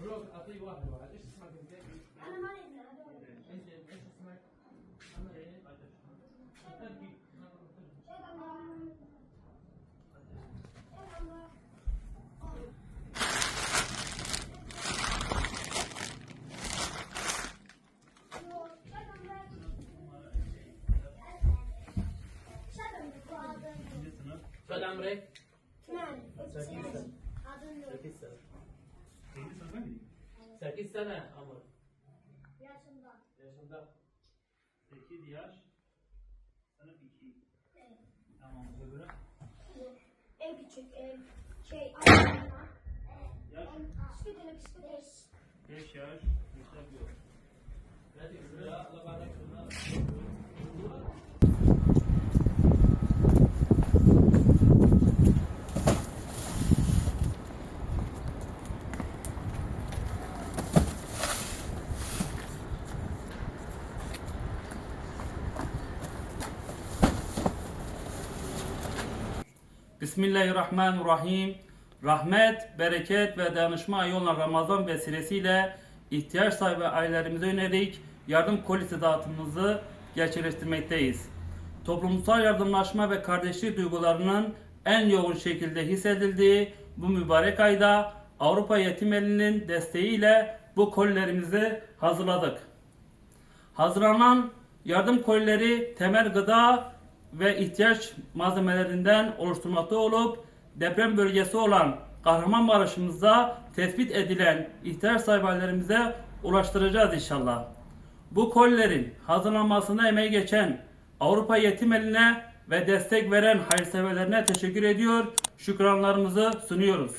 بروك اعطيه واحد ايش اسمك انت؟ انا ما ادري هذول انت ايش اسمك؟ محمد عيني شو عمرك؟ 8 سنة عمرك. yaşında. 8 yaş. Sınıf 2. Tamam, öbürü? En küçük Yaş? Bisküvi. 5 yaş. Mektep yok. Hadi şuraya Allah bardak şuna. Bismillahirrahmanirrahim. Rahmet, bereket ve dayanışma ayı olan Ramazan vesilesiyle ihtiyaç sahibi ailelerimize yönelik yardım kolisi dağıtımımızı gerçekleştirmekteyiz. Toplumsal yardımlaşma ve kardeşlik duygularının en yoğun şekilde hissedildiği bu mübarek ayda Avrupa Yetim Eli'nin desteğiyle bu kolilerimizi hazırladık. Hazırlanan yardım kolileri temel gıda ve ihtiyaç malzemelerinden oluşturmakta olup deprem bölgesi olan Kahramanmaraş'ımızda tespit edilen ihtiyaç sahiplerimize ulaştıracağız inşallah. Bu kolilerin hazırlanmasında emeği geçen Avrupa Yetim Eli'ne ve destek veren hayırseverlerine teşekkür ediyor, şükranlarımızı sunuyoruz.